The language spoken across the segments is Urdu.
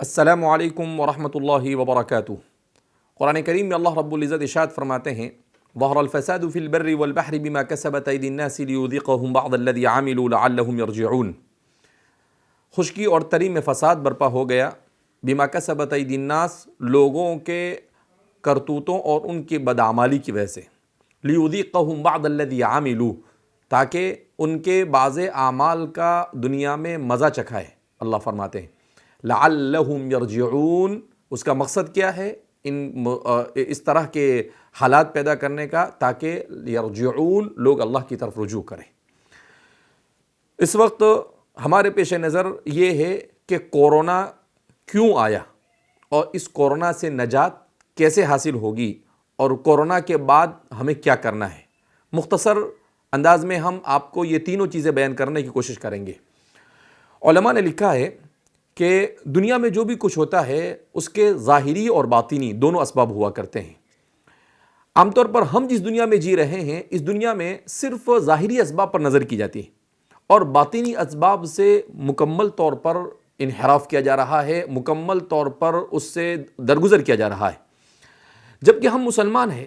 السلام علیکم ورحمۃ اللہ وبرکاتہ۔ قرآن کریم میں اللہ رب العزت ارشاد فرماتے ہیں ظہر الفساد فی البر والبحر بما کسبت ایدی الناس لیذیقہم بعض الذی عملوا لعلہم یرجعون۔ خشکی اور تری میں فساد برپا ہو گیا، بما کسبت ایدی الناس، لوگوں کے کرتوتوں اور ان کی بدعمالی کی وجہ سے، لیذیقہم بعض الذی عملوا، تاکہ ان کے بعض اعمال کا دنیا میں مزہ چکھائے۔ اللہ فرماتے ہیں لعلہم یرجعون، اس کا مقصد کیا ہے؟ اس طرح کے حالات پیدا کرنے کا تاکہ یرجعون، لوگ اللہ کی طرف رجوع کریں۔ اس وقت ہمارے پیش نظر یہ ہے کہ کورونا کیوں آیا اور اس کورونا سے نجات کیسے حاصل ہوگی اور کورونا کے بعد ہمیں کیا کرنا ہے۔ مختصر انداز میں ہم آپ کو یہ تینوں چیزیں بیان کرنے کی کوشش کریں گے۔ علماء نے لکھا ہے کہ دنیا میں جو بھی کچھ ہوتا ہے اس کے ظاہری اور باطنی دونوں اسباب ہوا کرتے ہیں۔ عام طور پر ہم جس دنیا میں جی رہے ہیں، اس دنیا میں صرف ظاہری اسباب پر نظر کی جاتی ہے اور باطنی اسباب سے مکمل طور پر انحراف کیا جا رہا ہے، مکمل طور پر اس سے درگزر کیا جا رہا ہے۔ جبکہ ہم مسلمان ہیں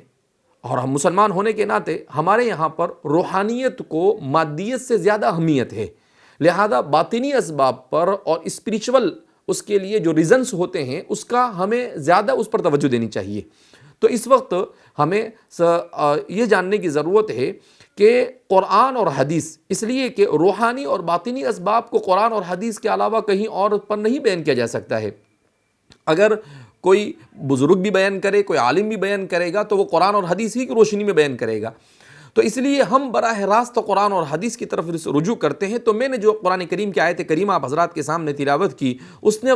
اور ہم مسلمان ہونے کے ناطے ہمارے یہاں پر روحانیت کو مادیت سے زیادہ اہمیت ہے، لہذا باطنی اسباب پر اور اسپریچول اس کے لیے جو ریزنز ہوتے ہیں اس کا ہمیں زیادہ اس پر توجہ دینی چاہیے۔ تو اس وقت ہمیں یہ جاننے کی ضرورت ہے کہ قرآن اور حدیث، اس لیے کہ روحانی اور باطنی اسباب کو قرآن اور حدیث کے علاوہ کہیں اور پر نہیں بیان کیا جا سکتا ہے۔ اگر کوئی بزرگ بھی بیان کرے، کوئی عالم بھی بیان کرے گا تو وہ قرآن اور حدیث ہی کی روشنی میں بیان کرے گا۔ تو اس لیے ہم براہ راست قرآن اور حدیث کی طرف رجوع کرتے ہیں۔ تو میں نے جو قرآن کریم کی آیت کریمہ آپ حضرات کے سامنے تلاوت کی، اس نے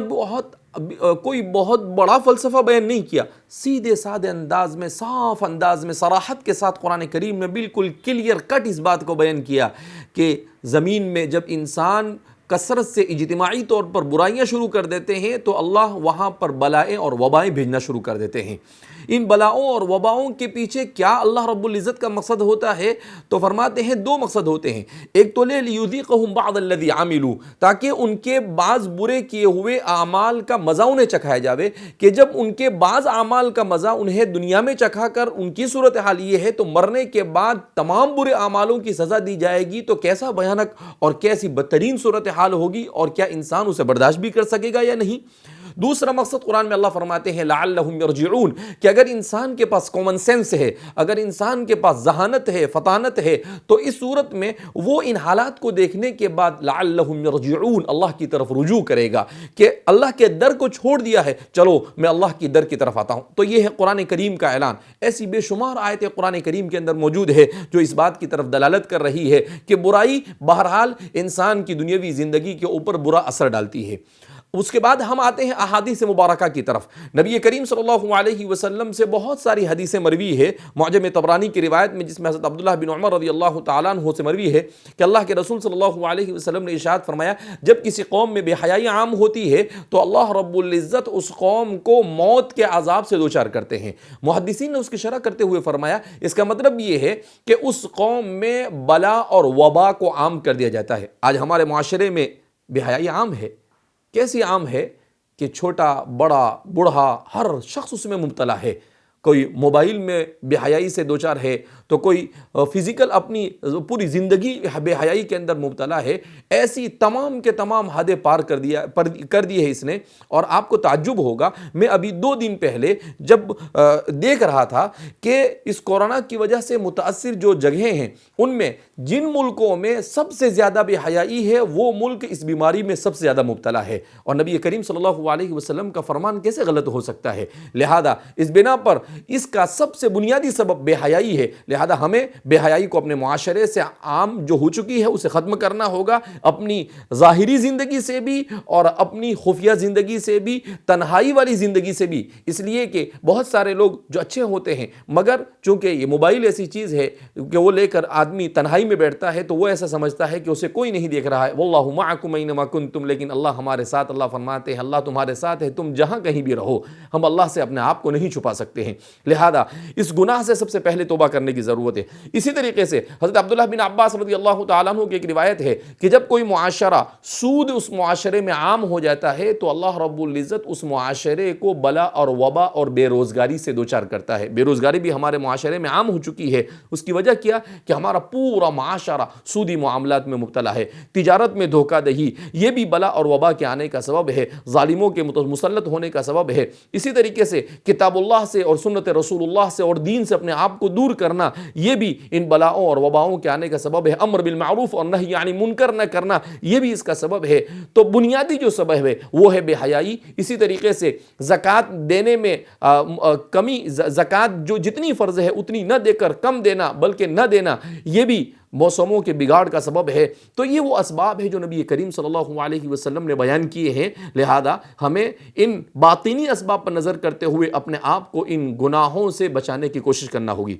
کوئی بہت بڑا فلسفہ بیان نہیں کیا، سیدھے سادے انداز میں، صاف انداز میں، صراحت کے ساتھ قرآن کریم نے بالکل کلیئر کٹ اس بات کو بیان کیا کہ زمین میں جب انسان کثرت سے اجتماعی طور پر برائیاں شروع کر دیتے ہیں تو اللہ وہاں پر بلائیں اور وبائیں بھیجنا شروع کر دیتے ہیں۔ ان بلاؤں اور وباؤں کے پیچھے کیا اللہ رب العزت کا مقصد ہوتا ہے؟ تو فرماتے ہیں دو مقصد ہوتے ہیں۔ ایک تو لیذیقہم بعض الذی عملوا، تاکہ ان کے بعض برے کیے ہوئے اعمال کا مزہ انہیں چکھایا جاوے، کہ جب ان کے بعض اعمال کا مزہ انہیں دنیا میں چکھا کر ان کی صورتحال یہ ہے تو مرنے کے بعد تمام برے اعمالوں کی سزا دی جائے گی تو کیسا بھیانک اور کیسی بدترین صورتحال ہوگی، اور کیا انسان اسے برداشت بھی کر سکے گا یا نہیں۔ دوسرا مقصد قرآن میں اللہ فرماتے ہیں لعلہم یرجعون، کہ اگر انسان کے پاس کامن سینس ہے، اگر انسان کے پاس ذہانت ہے، فطانت ہے، تو اس صورت میں وہ ان حالات کو دیکھنے کے بعد لعلہم یرجعون، اللہ کی طرف رجوع کرے گا کہ اللہ کے در کو چھوڑ دیا ہے، چلو میں اللہ کی در کی طرف آتا ہوں۔ تو یہ ہے قرآن کریم کا اعلان۔ ایسی بے شمار آیتیں قرآن کریم کے اندر موجود ہے جو اس بات کی طرف دلالت کر رہی ہے کہ برائی بہرحال انسان کی دنیاوی زندگی کے اوپر برا اثر ڈالتی ہے۔ اس کے بعد ہم آتے ہیں احادیث مبارکہ کی طرف۔ نبی کریم صلی اللہ علیہ وسلم سے بہت ساری حدیثیں مروی ہے۔ معجم طبرانی کی روایت میں، جس میں حضرت عبداللہ بن عمر رضی اللہ تعالیٰ عنہ سے مروی ہے کہ اللہ کے رسول صلی اللہ علیہ وسلم نے ارشاد فرمایا، جب کسی قوم میں بے حیائی عام ہوتی ہے تو اللہ رب العزت اس قوم کو موت کے عذاب سے دوچار کرتے ہیں۔ محدثین نے اس کی شرح کرتے ہوئے فرمایا، اس کا مطلب یہ ہے کہ اس قوم میں بلا اور وبا کو عام کر دیا جاتا ہے۔ آج ہمارے معاشرے میں بے حیائی عام ہے۔ کیسی عام ہے کہ چھوٹا بڑا بوڑھا ہر شخص اس میں مبتلا ہے۔ کوئی موبائل میں بے حیائی سے دوچار ہے تو کوئی فزیکل اپنی پوری زندگی بے حیائی کے اندر مبتلا ہے۔ ایسی تمام کے تمام حدیں پار کر دی ہے اس نے۔ اور آپ کو تعجب ہوگا، میں ابھی 2 دن پہلے جب دیکھ رہا تھا کہ اس کورونا کی وجہ سے متاثر جو جگہیں ہیں ان میں جن ملکوں میں سب سے زیادہ بے حیائی ہے وہ ملک اس بیماری میں سب سے زیادہ مبتلا ہے، اور نبی کریم صلی اللہ علیہ وسلم کا فرمان کیسے غلط ہو سکتا ہے؟ لہذا اس بنا پر اس کا سب سے بنیادی سبب بے حیائی ہے۔ لہذا ہمیں بے حیائی کو اپنے معاشرے سے عام جو ہو چکی ہے اسے ختم کرنا ہوگا، اپنی ظاہری زندگی سے بھی اور اپنی خفیہ زندگی سے بھی، تنہائی والی زندگی سے بھی۔ اس لیے کہ بہت سارے لوگ جو اچھے ہوتے ہیں مگر چونکہ یہ موبائل ایسی چیز ہے کہ وہ لے کر آدمی تنہائی میں بیٹھتا ہے تو وہ ایسا سمجھتا ہے کہ اسے کوئی نہیں دیکھ رہا ہے۔ واللہ معکم اینما کنتم، لیکن اللہ ہمارے ساتھ، اللہ فرماتے ہیں اللہ تمہارے ساتھ ہے، تم جہاں کہیں بھی رہو۔ ہم اللہ سے اپنے آپ کو نہیں چھپا سکتے ہیں، لہذا اس گناہ سے سب سے پہلے توبہ کرنے کی ضرورت ہے۔ اسی طریقے سے حضرت عبداللہ بن عباس رضی اللہ تعالیٰ عنہ کی ایک روایت ہے کہ جب کوئی معاشرہ سود اس معاشرے میں عام ہو جاتا ہے تو اللہ رب العزت اس معاشرے کو بلا اور وبا اور بے روزگاری سے دوچار کرتا ہے۔ بے روزگاری بھی ہمارے معاشرے میں عام ہو چکی ہے، اس کی وجہ کیا کہ ہمارا پورا معاشرہ سودی معاملات میں مبتلا ہے، تجارت میں دھوکہ دہی یہ بھی بلا اور وبا کے آنے کا سبب ہے، ظالموں کے مسلط ہونے کا سبب ہے۔ اسی طریقے سے کتاب اللہ سے اور سنت رسول اللہ سے اور دین سے اپنے آپ کو دور کرنا یہ بھی ان بلاؤں اور وباؤں کے آنے کا سبب ہے۔ امر بالمعروف اور نہی عن المنکر نہ کرنا یہ بھی اس کا سبب ہے۔ تو بنیادی جو سبب ہے وہ ہے بے حیائی۔ اسی طریقے سے زکوٰۃ دینے میں کمی، زکوٰۃ جو جتنی فرض ہے اتنی نہ دے کر کم دینا بلکہ نہ دینا یہ بھی موسموں کے بگاڑ کا سبب ہے۔ تو یہ وہ اسباب ہے جو نبی کریم صلی اللہ علیہ وسلم نے بیان کیے ہیں، لہذا ہمیں ان باطنی اسباب پر نظر کرتے ہوئے اپنے آپ کو ان گناہوں سے بچانے کی کوشش کرنا ہوگی۔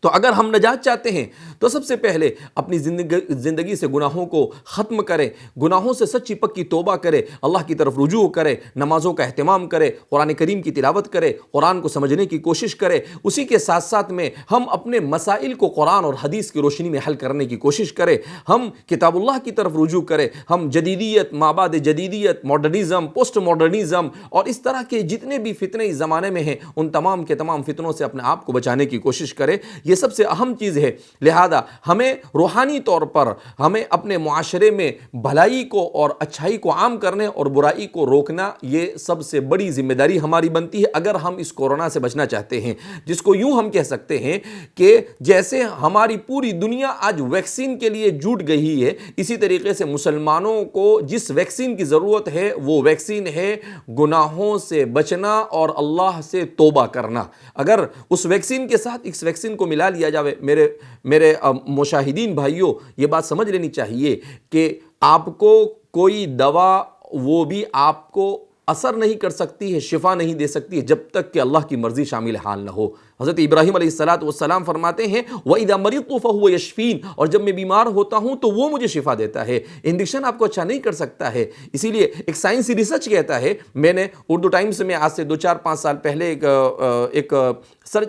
تو اگر ہم نجات چاہتے ہیں تو سب سے پہلے اپنی زندگی سے گناہوں کو ختم کریں، گناہوں سے سچی پکی توبہ کرے، اللہ کی طرف رجوع کرے، نمازوں کا اہتمام کرے، قرآن کریم کی تلاوت کرے، قرآن کو سمجھنے کی کوشش کرے۔ اسی کے ساتھ ساتھ میں ہم اپنے مسائل کو قرآن اور حدیث کی روشنی میں حل کرنے کی کوشش کرے، ہم کتاب اللہ کی طرف رجوع کرے، ہم جدیدیت، مابعد جدیدیت، ماڈرنزم، پوسٹ ماڈرنزم اور اس طرح کے جتنے بھی فتنے اس زمانے میں ہیں ان تمام کے تمام فتنوں سے اپنے آپ کو بچانے کی کوشش کرے۔ یہ سب سے اہم چیز ہے۔ لہذا ہمیں روحانی طور پر ہمیں اپنے معاشرے میں بھلائی کو اور اچھائی کو عام کرنے اور برائی کو روکنا یہ سب سے بڑی ذمہ داری ہماری بنتی ہے اگر ہم اس کورونا سے بچنا چاہتے ہیں، جس کو یوں ہم کہہ سکتے ہیں کہ جیسے ہماری پوری دنیا آج ویکسین کے لیے جٹ گئی ہے، اسی طریقے سے مسلمانوں کو جس ویکسین کی ضرورت ہے وہ ویکسین ہے گناہوں سے بچنا اور اللہ سے توبہ کرنا۔ اگر اس ویکسین کے ساتھ اس ویکسین کو ملا لیا جائے، میرے مشاہدین بھائیوں یہ بات سمجھ لینی چاہیے کہ آپ کو کوئی دوا وہ بھی آپ کو اثر نہیں کر سکتی ہے، شفا نہیں دے سکتی ہے جب تک کہ اللہ کی مرضی شامل حال نہ ہو۔ حضرت ابراہیم علیہ السلام فرماتے ہیں وَإِذَا مَرِضْتُ فَهُوَ يَشْفِينِ، اور جب میں بیمار ہوتا ہوں تو وہ مجھے شفا دیتا ہے۔ انجیکشن آپ کو اچھا نہیں کر سکتا ہے، اسی لیے ایک سائنسی ریسرچ کہتا ہے، میں نے اردو ٹائمز میں آج سے 2-4-5 سال پہلے ایک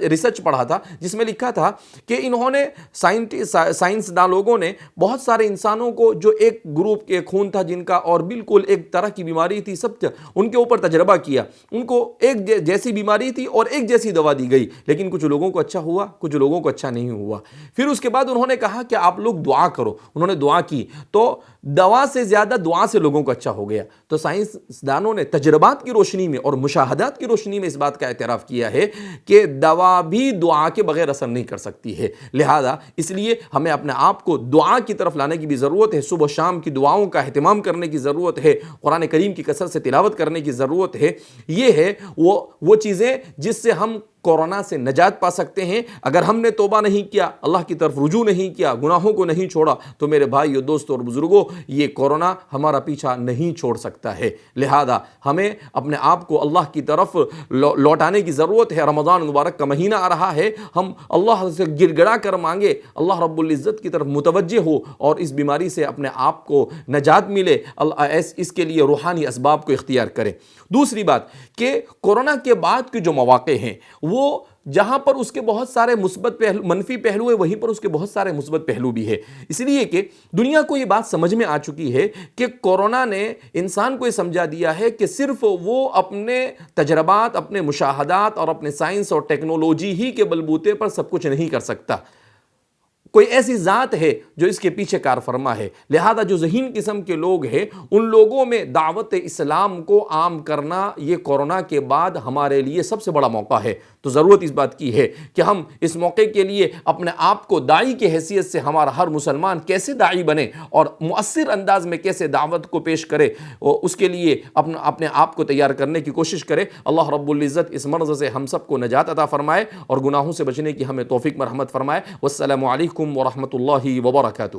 ریسرچ پڑھا تھا جس میں لکھا تھا کہ انہوں نے سائنسداں لوگوں نے بہت سارے انسانوں کو جو ایک گروپ کے خون تھا جن کا اور بالکل ایک طرح کی بیماری تھی، سب ان کے اوپر تجربہ کیا، ان کو ایک جیسی بیماری تھی اور ایک جیسی دوا دی گئی، لیکن کچھ لوگوں کو اچھا ہوا، کچھ لوگوں کو اچھا نہیں ہوا۔ پھر اس کے بعد انہوں نے کہا کہ آپ لوگ دعا کرو، انہوں نے دعا کی تو دوا سے زیادہ دعا سے لوگوں کو اچھا ہو گیا۔ تو سائنسدانوں نے تجربات کی روشنی میں اور مشاہدات کی روشنی میں اس بات کا اعتراف کیا ہے کہ دوا بھی دعا کے بغیر اثر نہیں کر سکتی ہے۔ لہذا اس لیے ہمیں اپنے آپ کو دعا کی طرف لانے کی بھی ضرورت ہے، صبح شام کی دعاؤں کا اہتمام کرنے کی ضرورت ہے، قرآن کریم کی کثرت سے تلاوت کرنے کی ضرورت ہے۔ یہ ہے وہ چیزیں جس سے ہم کورونا سے نجات پا سکتے ہیں۔ اگر ہم نے توبہ نہیں کیا، اللہ کی طرف رجوع نہیں کیا، گناہوں کو نہیں چھوڑا تو میرے بھائیو، دوستوں اور بزرگوں، یہ کورونا ہمارا پیچھا نہیں چھوڑ سکتا ہے۔ لہذا ہمیں اپنے آپ کو اللہ کی طرف لوٹانے کی ضرورت ہے۔ رمضان مبارک کا مہینہ آ رہا ہے، ہم اللہ سے گڑ گڑا کر مانگے، اللہ رب العزت کی طرف متوجہ ہو اور اس بیماری سے اپنے آپ کو نجات ملے، اس کے لیے روحانی اسباب کو اختیار کریں۔ دوسری بات کہ کورونا کے بعد کے جو مواقع ہیں وہ جہاں پر اس کے بہت سارے منفی پہلو ہیں وہیں پر اس کے بہت سارے مثبت پہلو بھی ہے، اس لیے کہ دنیا کو یہ بات سمجھ میں آ چکی ہے کہ کورونا نے انسان کو یہ سمجھا دیا ہے کہ صرف وہ اپنے تجربات، اپنے مشاہدات اور اپنے سائنس اور ٹیکنالوجی ہی کے بلبوتے پر سب کچھ نہیں کر سکتا، کوئی ایسی ذات ہے جو اس کے پیچھے کار فرما ہے۔ لہذا جو ذہین قسم کے لوگ ہیں ان لوگوں میں دعوت اسلام کو عام کرنا یہ کورونا کے بعد ہمارے لیے سب سے بڑا موقع ہے۔ تو ضرورت اس بات کی ہے کہ ہم اس موقع کے لیے اپنے آپ کو داعی کی حیثیت سے ہمارا ہر مسلمان کیسے داعی بنے اور مؤثر انداز میں کیسے دعوت کو پیش کرے، اس کے لیے اپنے آپ کو تیار کرنے کی کوشش کرے۔ اللہ رب العزت اس مرض سے ہم سب کو نجات عطا فرمائے اور گناہوں سے بچنے کی ہمیں توفیق مرحمت فرمائے۔ والسلام علیکم ورحمۃ اللہ وبرکاتہ۔